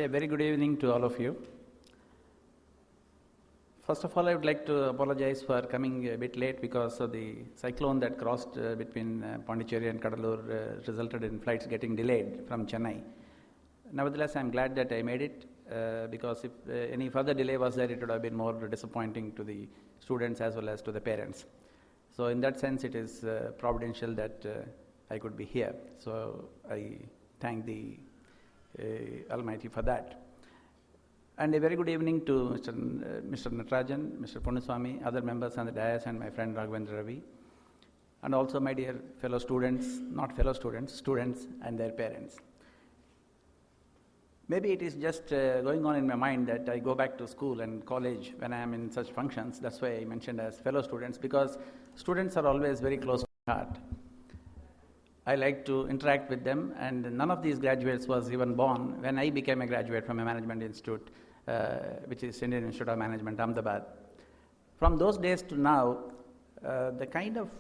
a very good evening to all of you. First of all, I would like to apologize for coming a bit late because of the cyclone that crossed between Pondicherry and Kadalur resulted in flights getting delayed from Chennai. Nevertheless, I am glad that I made it because if any further delay was there, it would have been more disappointing to the students as well as to the parents. So in that sense, it is providential that I could be here. So I thank the Almighty for that. And a very good evening to Mr. Natarajan, Mr. Ponnuswamy, other members on the dais, and my friend Raghavendra Ravi, and also my dear fellow students, not fellow students, students and their parents. Maybe it is just going on in my mind that I go back to school and college when I am in such functions. That's why I mentioned as fellow students, because students are always very close to my heart. I like to interact with them, and none of these graduates was even born when I became a graduate from a management institute, which is Indian Institute of Management, Ahmedabad. From those days to now, the kind of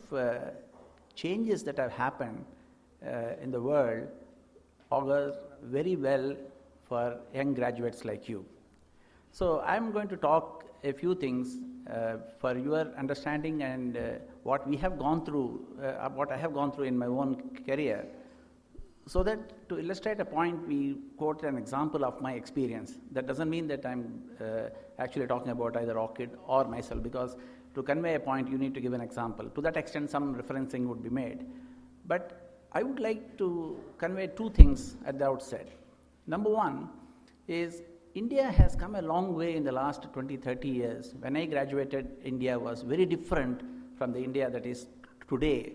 changes that have happened in the world augur very well for young graduates like you. So I'm going to talk a few things for your understanding and what we have gone through, what I have gone through in my own career, so that to illustrate a point, we quote an example of my experience. That doesn't mean that I'm actually talking about either Orchid or myself, because to convey a point, you need to give an example. To that extent, some referencing would be made. But I would like to convey two things at the outset. Number one is India has come a long way in the last 20, 30 years. When I graduated, India was very different from the India that is today,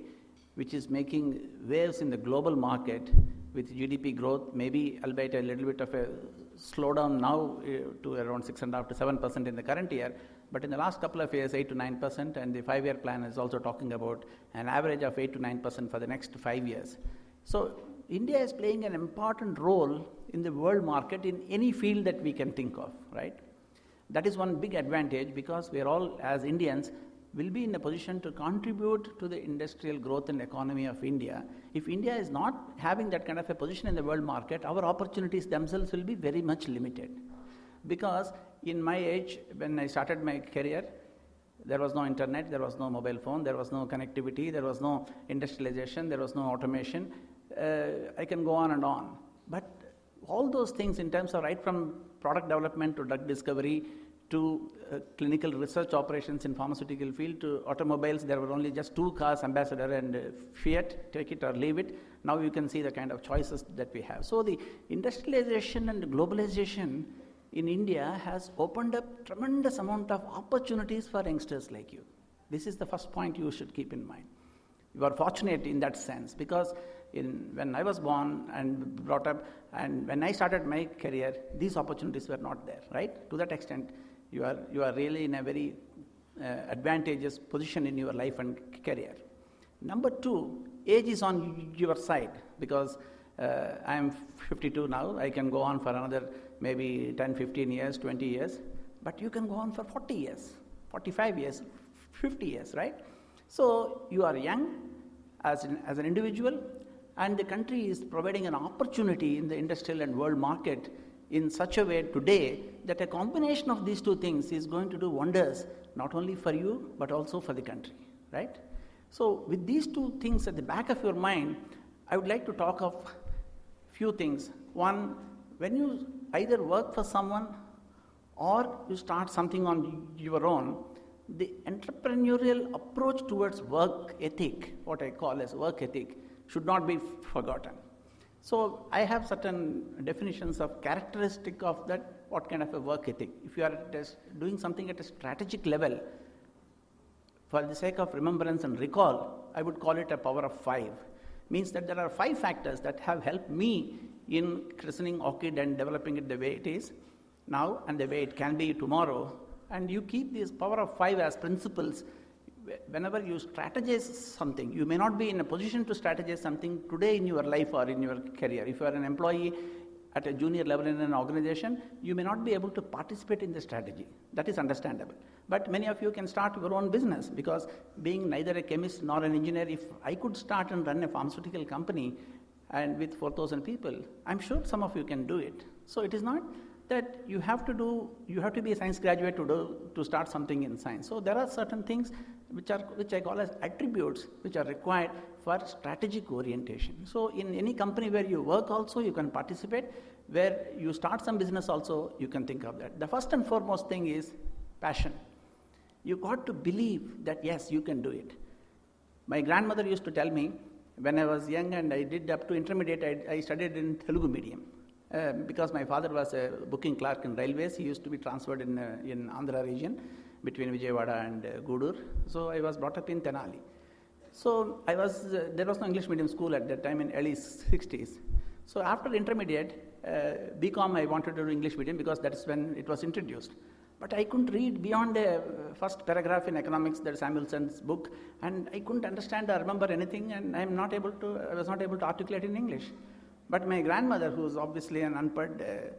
which is making waves in the global market with GDP growth, maybe albeit a little bit of a slowdown now to around 6.5% to 7% in the current year. But in the last couple of years, 8 to 9%, and the 5-year plan is also talking about an average of 8 to 9% for the next 5 years. So India is playing an important role in the world market in any field that we can think of, right? That is one big advantage, because we are all, as Indians, will be in a position to contribute to the industrial growth and economy of India. If India is not having that kind of a position in the world market, our opportunities themselves will be very much limited. Because in my age, when I started my career, there was no internet, there was no mobile phone, there was no connectivity, there was no industrialization, there was no automation. I can go on and on. But all those things, in terms of right from product development to drug discovery to clinical research operations in pharmaceutical field to automobiles, there were only just two cars, Ambassador and Fiat, take it or leave it. Now you can see the kind of choices that we have. So the industrialization and globalization in India has opened up tremendous amount of opportunities for youngsters like you. This is the first point you should keep in mind. You are fortunate in that sense, because when I was born and brought up, and when I started my career, these opportunities were not there, right? To that extent, you are really in a very advantageous position in your life and career. Number two, age is on your side, because I am 52 now. I can go on for another maybe 10, 15 years, 20 years, but you can go on for 40 years, 45 years, 50 years, right? So you are young as an individual, and the country is providing an opportunity in the industrial and world market in such a way today that a combination of these two things is going to do wonders, not only for you, but also for the country, right? So with these two things at the back of your mind, I would like to talk of few things. One, when you either work for someone or you start something on your own, the entrepreneurial approach towards work ethic, what I call as work ethic, should not be forgotten. So I have certain definitions of characteristic of that, what kind of a work ethic. If you are doing something at a strategic level, for the sake of remembrance and recall, I would call it a power of 5. Means that there are 5 factors that have helped me in christening Orchid and developing it the way it is now and the way it can be tomorrow. And you keep this power of 5 as principles. Whenever you strategize something, you may not be in a position to strategize something today in your life or in your career. If you are an employee at a junior level in an organization, you may not be able to participate in the strategy. That is understandable. But many of you can start your own business, because being neither a chemist nor an engineer, if I could start and run a pharmaceutical company and with 4,000 people, I'm sure some of you can do it. So it is not that you have to be a science graduate to start something in science. So there are certain things which I call as attributes which are required for strategic orientation. So in any company where you work also, you can participate. Where you start some business also, you can think of that. The first and foremost thing is passion. You got to believe that yes, you can do it. My grandmother used to tell me when I was young and I did up to intermediate, I studied in Telugu medium. Because my father was a booking clerk in railways, he used to be transferred in Andhra region between Vijayawada and Gudur. So I was brought up in Tenali. So there was no English medium school at that time in early 60s. So after intermediate, BCom I wanted to do English medium because that is when it was introduced. But I couldn't read beyond the first paragraph in economics, that Samuelson's book, and I couldn't understand or remember anything, and I was not able to articulate in English. But my grandmother, who was obviously an unpad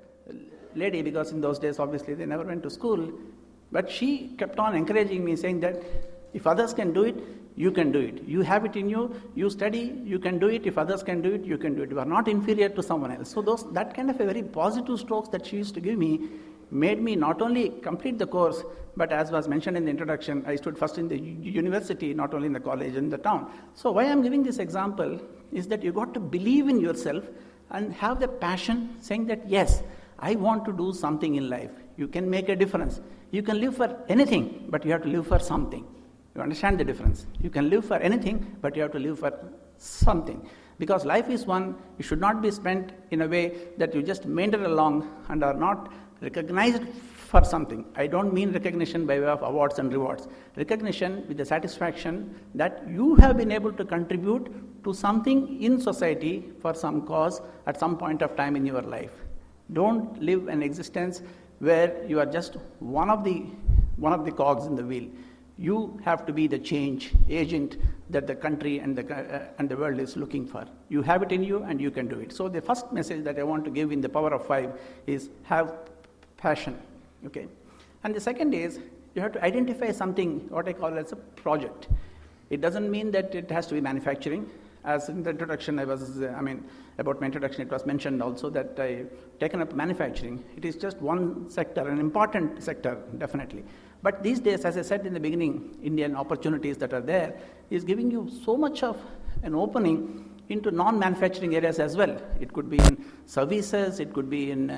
lady, because in those days obviously they never went to school, but she kept on encouraging me, saying that if others can do it, you can do it. You have it in you, you study, you can do it. If others can do it, you can do it. You are not inferior to someone else. So that kind of a very positive strokes that she used to give me made me not only complete the course, but as was mentioned in the introduction, I stood first in the university, not only in the college, in the town. So why I'm giving this example is that you got to believe in yourself and have the passion, saying that yes, I want to do something in life. You can make a difference. You can live for anything, but you have to live for something. You understand the difference? You can live for anything, but you have to live for something. Because life is one, it should not be spent in a way that you just meander along and are not recognized for something. I don't mean recognition by way of awards and rewards. Recognition with the satisfaction that you have been able to contribute to something in society for some cause at some point of time in your life. Don't live an existence where you are just one of the cogs in the wheel. You have to be the change agent that the country and the world is looking for. You have it in you and you can do it. So the first message that I want to give in the Power of 5 is have passion. Okay? And the second is you have to identify something, what I call as a project. It doesn't mean that it has to be manufacturing. As in the introduction, about my introduction, it was mentioned also that I've taken up manufacturing. It is just one sector, an important sector, definitely. But these days, as I said in the beginning, Indian opportunities that are there is giving you so much of an opening into non-manufacturing areas as well. It could be in services, it could be in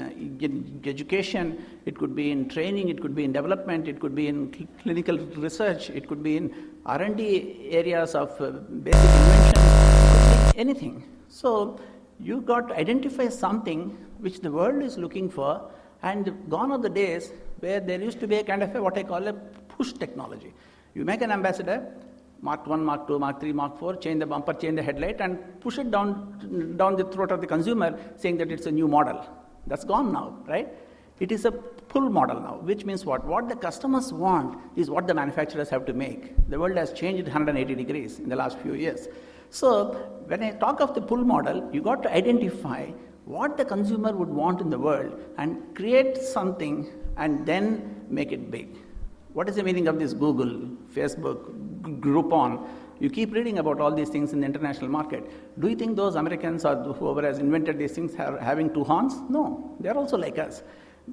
education, it could be in training, it could be in development, it could be in clinical research, it could be in R&D areas of basic invention, it could be anything. So you got to identify something which the world is looking for, and gone are the days where there used to be a kind of what I call a push technology. You make an ambassador, Mark 1, Mark 2, Mark 3, Mark 4, change the bumper, change the headlight, and push it down the throat of the consumer, saying that it's a new model. That's gone now, right? It is a pull model now, which means what? What the customers want is what the manufacturers have to make. The world has changed 180 degrees in the last few years. So when I talk of the pull model, you got to identify what the consumer would want in the world and create something and then make it big. What is the meaning of this Google, Facebook, Groupon? You keep reading about all these things in the international market. Do you think those Americans or whoever has invented these things are having two horns? No, they're also like us.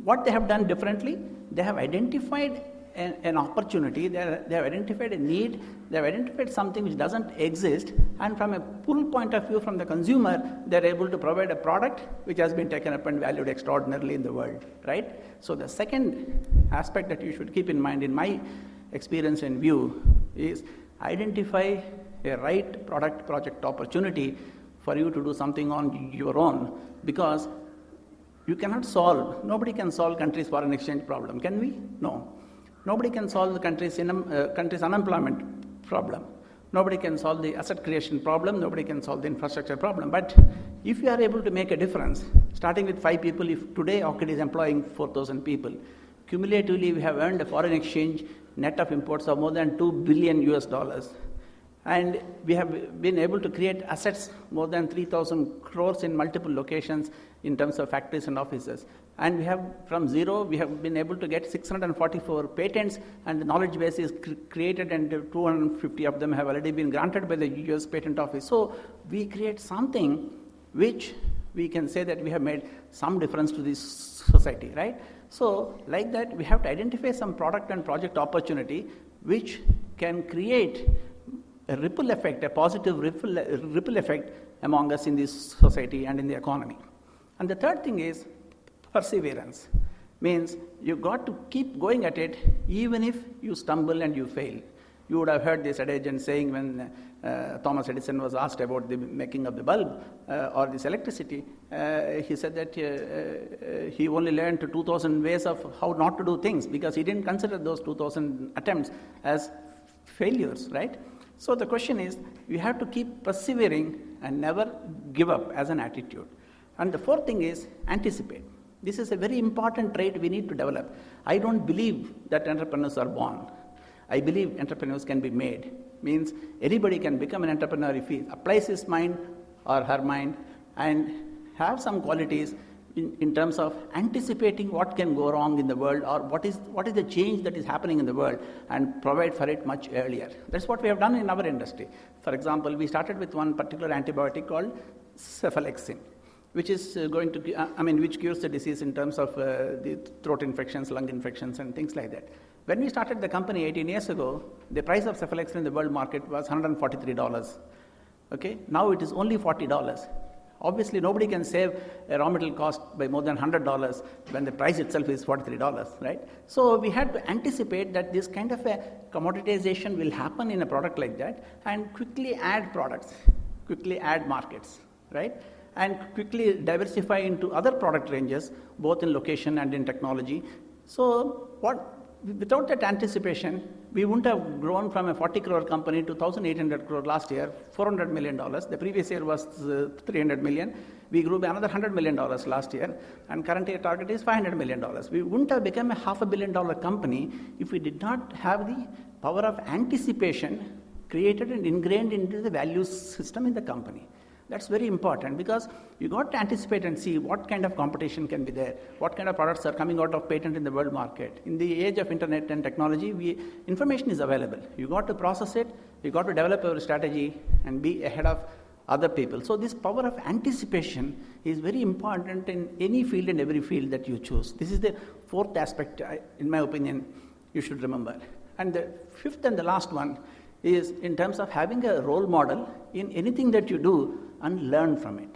What they have done differently, they have identified an opportunity, they have identified a need, they have identified something which doesn't exist, and from a pull point of view from the consumer, they're able to provide a product which has been taken up and valued extraordinarily in the world, right? So the second aspect that you should keep in mind in my experience and view is identify a right product project opportunity for you to do something on your own, because you cannot nobody can solve country's foreign exchange problem, can we? No. Nobody can solve the country's unemployment problem. Nobody can solve the asset creation problem. Nobody can solve the infrastructure problem. But if you are able to make a difference, starting with 5 people, if today Orchid is employing 4,000 people, cumulatively we have earned a foreign exchange net of imports of more than $2 billion US. And we have been able to create assets more than 3,000 crores in multiple locations in terms of factories and offices. And we have, from zero, we have been able to get 644 patents, and the knowledge base is created, and 250 of them have already been granted by the US Patent Office. So we create something which we can say that we have made some difference to this society, right? So, like that, we have to identify some product and project opportunity which can create a ripple effect, a positive ripple effect among us in this society and in the economy. And the third thing is perseverance. Means you got to keep going at it even if you stumble and you fail. You would have heard this adage and saying when Thomas Edison was asked about the making of the bulb or this electricity, he said that he only learned 2,000 ways of how not to do things because he didn't consider those 2,000 attempts as failures, right? So the question is, you have to keep persevering and never give up as an attitude. And the fourth thing is anticipate. This is a very important trait we need to develop. I don't believe that entrepreneurs are born. I believe entrepreneurs can be made. Means anybody can become an entrepreneur if he applies his mind or her mind and have some qualities in terms of anticipating what can go wrong in the world or what is the change that is happening in the world and provide for it much earlier. That's what we have done in our industry. For example, we started with one particular antibiotic called cephalexin, which is which cures the disease in terms of the throat infections, lung infections, and things like that. When we started the company 18 years ago, the price of cephalexin in the world market was $143. Okay, now it is only $40. Obviously, nobody can save a raw material cost by more than $100 when the price itself is $43, right? So we had to anticipate that this kind of a commoditization will happen in a product like that and quickly add products, quickly add markets, right? And quickly diversify into other product ranges, both in location and in technology. So without that anticipation, we wouldn't have grown from a 40 crore company to 1,800 crore last year, $400 million. The previous year was $300 million. We grew by another $100 million last year, and current year target is $500 million. We wouldn't have become a $500 million company if we did not have the power of anticipation created and ingrained into the value system in the company. That's very important because you got to anticipate and see what kind of competition can be there, what kind of products are coming out of patent in the world market. In the age of internet and technology, information is available. You got to process it, you got to develop your strategy and be ahead of other people. So this power of anticipation is very important in any field and every field that you choose. This is the fourth aspect, in my opinion, you should remember. And the fifth and the last one is in terms of having a role model in anything that you do and learn from it.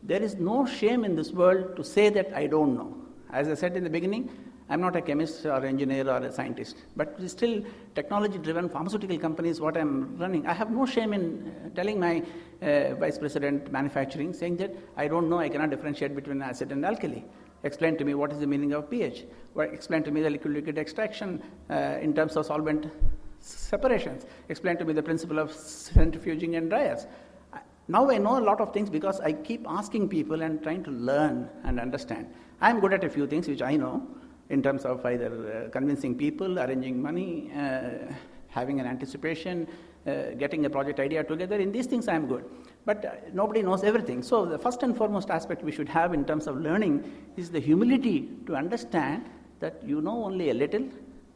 There is no shame in this world to say that I don't know. As I said in the beginning, I'm not a chemist or engineer or a scientist, but still technology-driven pharmaceutical companies, what I'm running. I have no shame in telling my vice president manufacturing, saying that I don't know, I cannot differentiate between acid and alkali. Explain to me what is the meaning of pH. Or explain to me the liquid-liquid extraction in terms of solvent separations. Explain to me the principle of centrifuging and dryers. Now I know a lot of things because I keep asking people and trying to learn and understand. I'm good at a few things which I know in terms of either convincing people, arranging money, having an anticipation, getting a project idea together. In these things I'm good. But nobody knows everything. So the first and foremost aspect we should have in terms of learning is the humility to understand that you know only a little,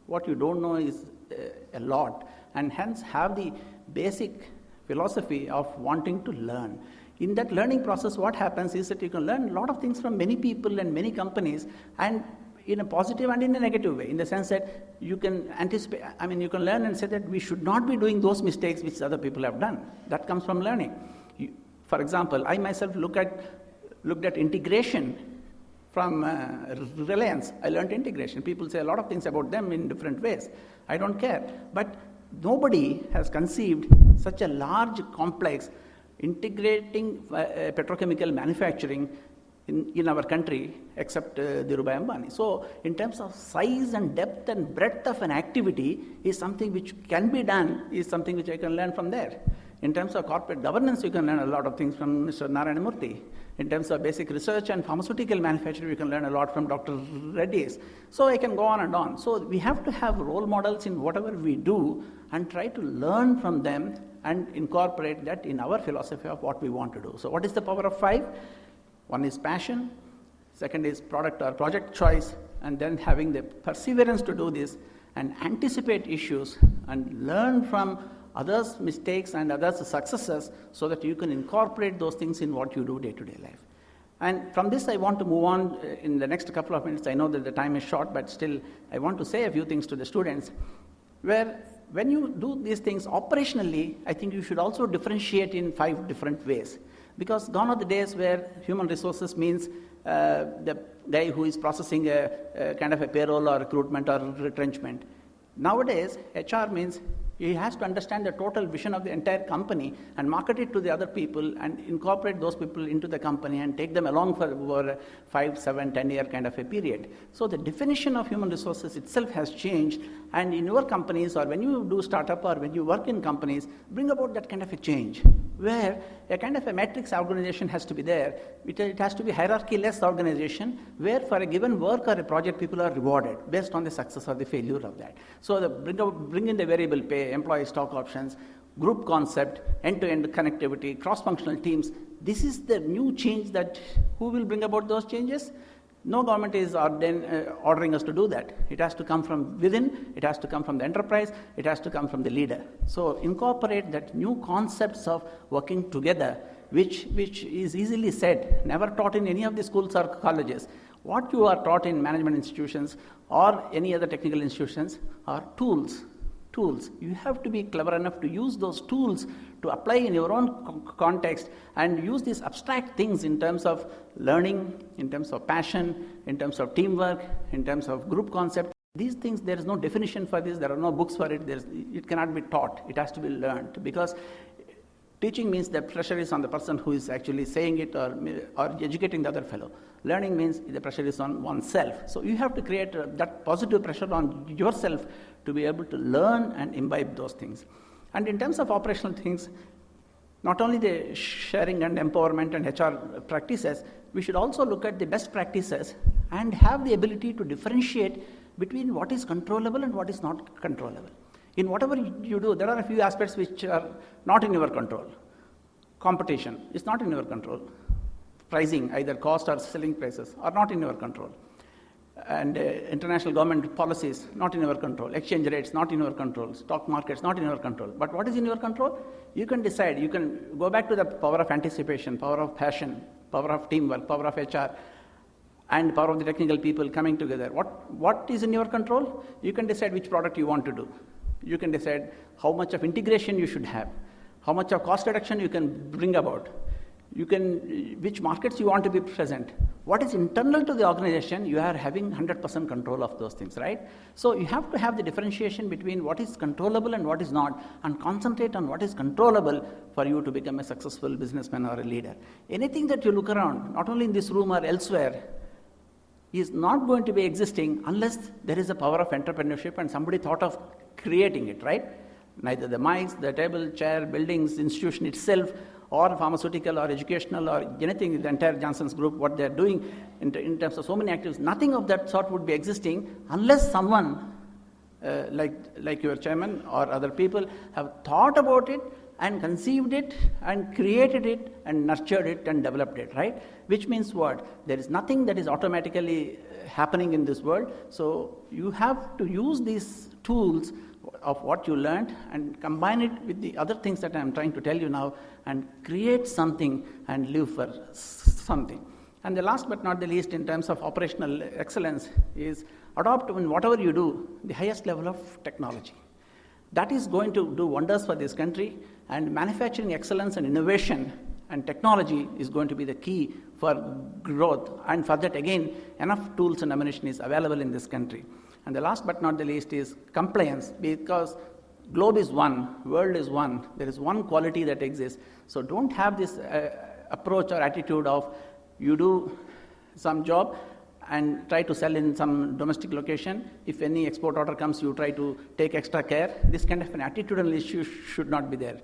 what you don't know is a lot, and hence have the basic philosophy of wanting to learn. In that learning process, what happens is that you can learn a lot of things from many people and many companies, and in a positive and in a negative way, in the sense that you can anticipate, you can learn and say that we should not be doing those mistakes which other people have done. That comes from learning. For example, I myself looked at integration from Reliance. I learned integration. People say a lot of things about them in different ways. I don't care. But nobody has conceived such a large complex integrating petrochemical manufacturing in our country except Dhirubhai Ambani. So in terms of size and depth and breadth of an activity is something which can be done, is something which I can learn from there. In terms of corporate governance, you can learn a lot of things from Mr. Narayana Murthy. In terms of basic research and pharmaceutical manufacturing, you can learn a lot from Dr. Reddy's. So I can go on and on. So we have to have role models in whatever we do and try to learn from them and incorporate that in our philosophy of what we want to do. So what is the power of 5? One is passion, second is product or project choice, and then having the perseverance to do this and anticipate issues and learn from others' mistakes and others' successes so that you can incorporate those things in what you do day-to-day life. And from this, I want to move on in the next couple of minutes. I know that the time is short, but still, I want to say a few things to the students, where when you do these things operationally, I think you should also differentiate in 5 different ways. Because gone are the days where human resources means the guy who is processing a kind of a payroll or recruitment or retrenchment. Nowadays, HR means he has to understand the total vision of the entire company and market it to the other people and incorporate those people into the company and take them along for over a 5, 7, 10-year kind of a period. So the definition of human resources itself has changed, and in your companies or when you do startup or when you work in companies, bring about that kind of a change where a kind of a matrix organization has to be there. It has to be hierarchy-less organization where for a given work or a project people are rewarded based on the success or the failure of that. So bring in the variable pay, employee stock options, group concept, end-to-end connectivity, cross-functional teams. This is the new change that who will bring about those changes? No government is ordering us to do that. It has to come from within, it has to come from the enterprise, it has to come from the leader. So incorporate that new concepts of working together, which is easily said, never taught in any of the schools or colleges. What you are taught in management institutions or any other technical institutions are tools. You have to be clever enough to use those tools to apply in your own context and use these abstract things in terms of learning, in terms of passion, in terms of teamwork, in terms of group concept. These things, there is no definition for this, there are no books for it, it cannot be taught, it has to be learned, because teaching means the pressure is on the person who is actually saying it or educating the other fellow. Learning means the pressure is on oneself. So you have to create that positive pressure on yourself to be able to learn and imbibe those things. And in terms of operational things, not only the sharing and empowerment and HR practices, we should also look at the best practices and have the ability to differentiate between what is controllable and what is not controllable. In whatever you do, there are a few aspects which are not in your control. Competition is not in your control. Pricing, either cost or selling prices, are not in your control. And international government policies, not in your control. Exchange rates, not in your control. Stock markets, not in your control. But what is in your control? You can decide. You can go back to the power of anticipation, power of passion, power of teamwork, power of HR, and power of the technical people coming together. What is in your control? You can decide which product you want to do. You can decide how much of integration you should have, how much of cost reduction you can bring about. Which markets you want to be present. What is internal to the organization, you are having 100% control of those things, right? So you have to have the differentiation between what is controllable and what is not, and concentrate on what is controllable for you to become a successful businessman or a leader. Anything that you look around, not only in this room or elsewhere, is not going to be existing unless there is a power of entrepreneurship and somebody thought of creating it, right? Neither the mics, the table, chair, buildings, institution itself, or pharmaceutical or educational or anything, the entire Johnson's group, what they're doing in terms of so many activities, nothing of that sort would be existing unless someone like your chairman or other people have thought about it and conceived it and created it and nurtured it and developed it, right? Which means what? There is nothing that is automatically happening in this world. So you have to use these tools of what you learned and combine it with the other things that I'm trying to tell you now and create something and live for something. And the last but not the least in terms of operational excellence is adopt in whatever you do the highest level of technology. That is going to do wonders for this country, and manufacturing excellence and innovation and technology is going to be the key for growth. And for that, again, enough tools and ammunition is available in this country. And the last but not the least is compliance, because globe is one, world is one, there is one quality that exists. So don't have this approach or attitude of you do some job and try to sell in some domestic location. If any export order comes, you try to take extra care. This kind of an attitudinal issue should not be there,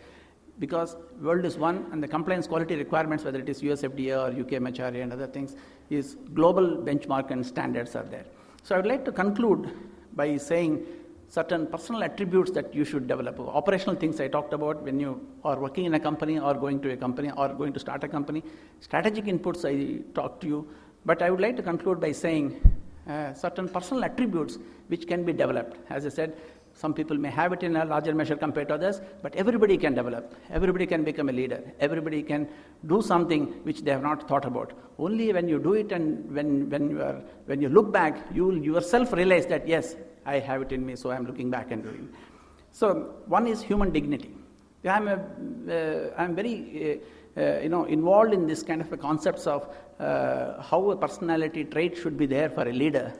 because world is one and the compliance quality requirements, whether it is US FDA or UK MHRA and other things, is global benchmark and standards are there. So I would like to conclude by saying certain personal attributes that you should develop. Operational things I talked about when you are working in a company or going to a company or going to start a company. Strategic inputs I talked to you. But I would like to conclude by saying certain personal attributes which can be developed. As I said, Some people may have it in a larger measure compared to others, but everybody can develop. Everybody can become a leader. Everybody can do something which they have not thought about. Only when you do it and when you look back, you will yourself realize that, yes, I have it in me, so I'm looking back and doing. So one is human dignity. I'm very involved in this kind of a concepts of how a personality trait should be there for a leader.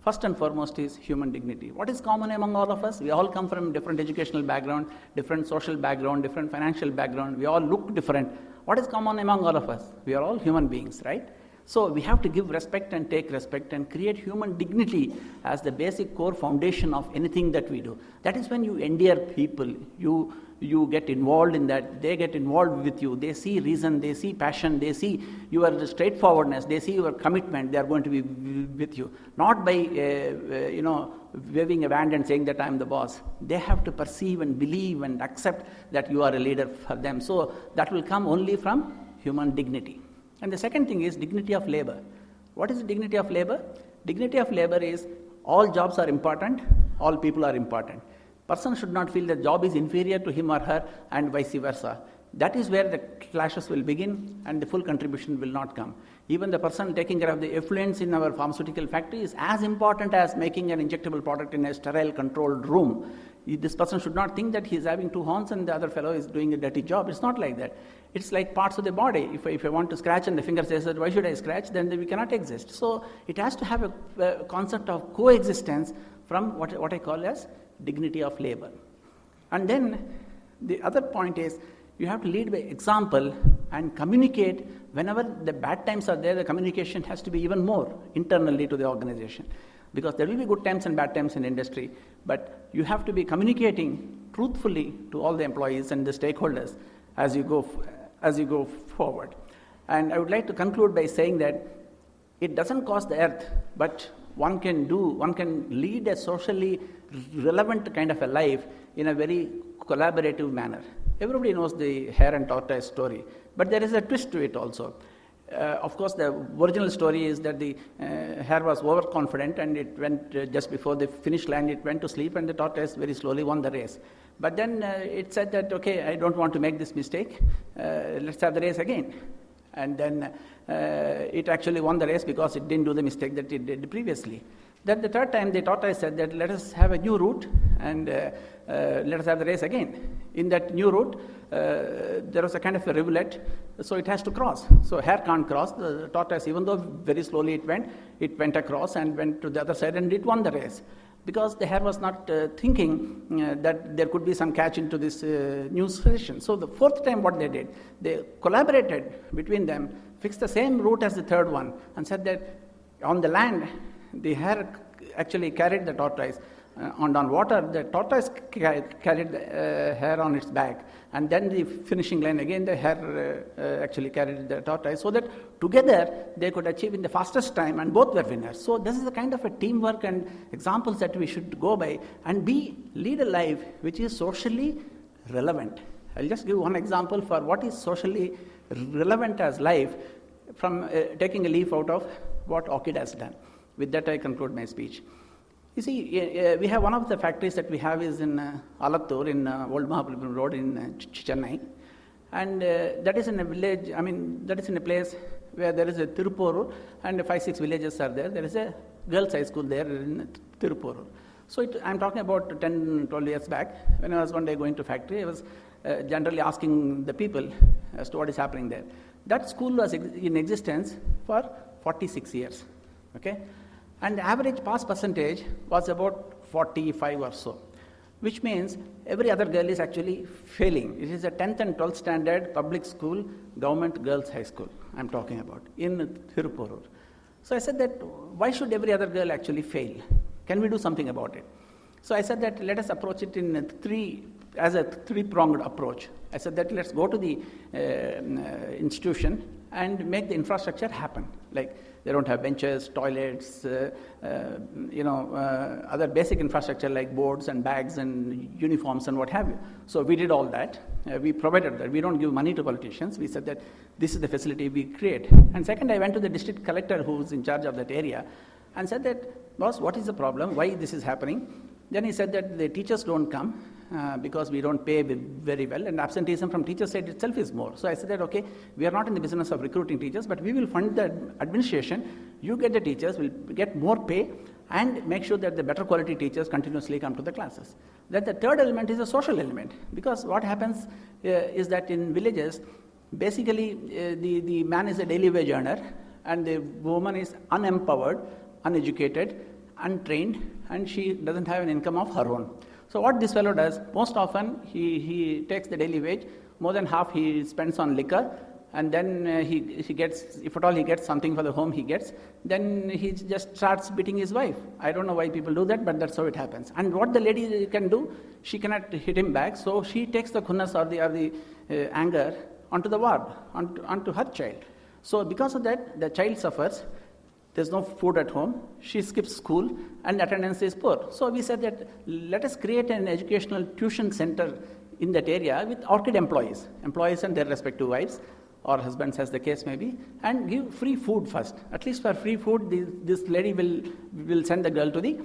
First and foremost is human dignity. What is common among all of us? We all come from different educational background, different social background, different financial background. We all look different. What is common among all of us? We are all human beings, right? So we have to give respect and take respect and create human dignity as the basic core foundation of anything that we do. That is when you endear people, you get involved in that, they get involved with you, they see reason, they see passion, they see your straightforwardness, they see your commitment, they are going to be with you. Not by, waving a wand and saying that I am the boss. They have to perceive and believe and accept that you are a leader for them. So that will come only from human dignity. And the second thing is dignity of labor. What is dignity of labor? Dignity of labor is all jobs are important, all people are important. Person should not feel that job is inferior to him or her and vice versa. That is where the clashes will begin and the full contribution will not come. Even the person taking care of the effluents in our pharmaceutical factory is as important as making an injectable product in a sterile controlled room. This person should not think that he is having two horns and the other fellow is doing a dirty job. It's not like that. It's like parts of the body. If I want to scratch and the finger says that why should I scratch, then we cannot exist. So it has to have a concept of coexistence from what I call as dignity of labor. And then the other point is you have to lead by example and communicate. Whenever the bad times are there, the communication has to be even more internally to the organization. Because there will be good times and bad times in industry, but you have to be communicating truthfully to all the employees and the stakeholders as you go forward. And I would like to conclude by saying that it doesn't cost the earth, but one can lead a socially relevant kind of a life in a very collaborative manner. Everybody knows the hare and tortoise story, but there is a twist to it also. Of course, the original story is that the hare was overconfident and it went just before the finish line, it went to sleep and the tortoise very slowly won the race. But then it said that, okay, I don't want to make this mistake, let's have the race again. And then it actually won the race because it didn't do the mistake that it did previously. Then the third time the tortoise said that let us have a new route and let us have the race again. In that new route, there was a kind of a rivulet, so it has to cross. So hare can't cross. The tortoise, even though very slowly it went across and went to the other side and it won the race. Because the hare was not thinking that there could be some catch into this new session. So the fourth time what they did, they collaborated between them, fixed the same route as the third one and said that on the land, the hare actually carried the tortoise. On water, the tortoise carried the hare on its back. And then the finishing line, again the hare actually carried the tortoise. So that together they could achieve in the fastest time and both were winners. So this is the kind of a teamwork and examples that we should go by and lead a life which is socially relevant. I'll just give one example for what is socially relevant as life from taking a leaf out of what Orchid has done. With that I conclude my speech. You see, we have one of the factories that we have is in Alattur, in Old Mahabalipuram Road in Chennai. And that is in a village, that is in a place where there is a Tirupurur and 5-6 villages are there. There is a girls' high school there in Tirupurur. So I'm talking about 10, 12 years back. When I was one day going to factory, I was generally asking the people as to what is happening there. That school was in existence for 46 years. Okay? And the average pass percentage was about 45 or so, which means every other girl is actually failing. It is a 10th and 12th standard public school, government girls' high school I'm talking about, in Tirupurur. So I said that why should every other girl actually fail? Can we do something about it? So I said that let us approach it as a three-pronged approach. I said that let's go to the institution and make the infrastructure happen. Like they don't have benches, toilets, other basic infrastructure like boards and bags and uniforms and what have you. So we did all that. We provided that. We don't give money to politicians. We said that this is the facility we create. And second, I went to the district collector who was in charge of that area and said that, boss, what is the problem? Why this is happening? Then he said that the teachers don't come because we don't pay very well, and absenteeism from teachers' side itself is more. So I said that, okay, we are not in the business of recruiting teachers, but we will fund the administration. You get the teachers, we'll get more pay, and make sure that the better quality teachers continuously come to the classes. Then the third element is a social element, because what happens is that in villages, basically the man is a daily wage earner, and the woman is unempowered, uneducated, untrained, and she doesn't have an income of her own. So what this fellow does, most often he takes the daily wage, more than half he spends on liquor, and then he gets, if at all he gets something for the home he gets, then he just starts beating his wife. I don't know why people do that, but that's how it happens. And what the lady can do, she cannot hit him back, so she takes the khunnas or the anger onto the ward, onto her child. So because of that, the child suffers. There's no food at home, she skips school, and attendance is poor. So we said that let us create an educational tuition center in that area with ORCID employees and their respective wives or husbands as the case may be, and give free food first. At least for free food, this lady will send the girl to the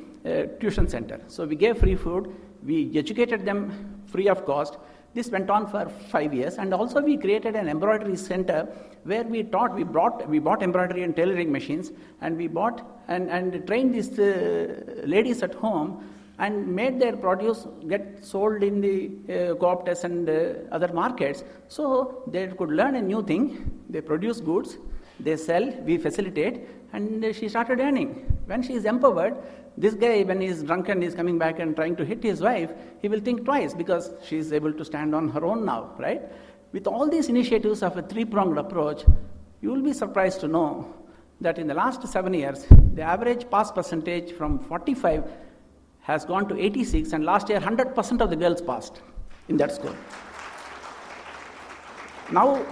tuition center. So we gave free food, we educated them free of cost. This went on for 5 years, and also we created an embroidery center where we bought embroidery and tailoring machines, and we bought and trained these ladies at home and made their produce get sold in the co-opters and other markets. So they could learn a new thing. They produce goods, they sell, we facilitate, and she started earning. When she is empowered, this guy, when he is drunk and is coming back and trying to hit his wife, he will think twice because she is able to stand on her own now, right? With all these initiatives of a three-pronged approach, you will be surprised to know that in the last 7 years, the average pass percentage from 45 has gone to 86, and last year 100% of the girls passed in that school. Now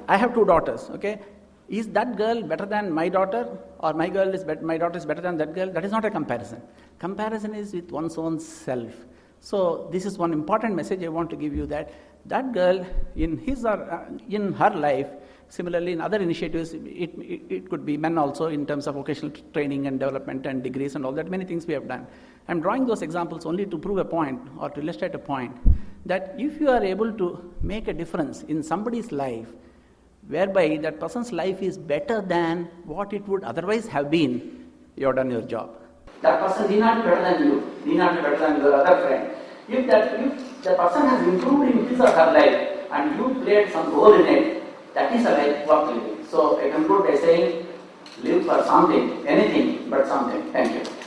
I have 2 daughters, okay? Is that girl better than my daughter, or my daughter is better than that girl? That is not a comparison. Comparison is with one's own self. So this is one important message I want to give you, that girl in her life, similarly in other initiatives, it could be men also in terms of vocational training and development and degrees and all that, many things we have done. I'm drawing those examples only to prove a point or to illustrate a point that if you are able to make a difference in somebody's life, whereby that person's life is better than what it would otherwise have been, you have done your job. That person need not be better than you, need not be better than your other friend. If the person has improved in his or her life and you played some role in it, that is a life worth living. So I conclude by saying, live for something, anything but something. Thank you.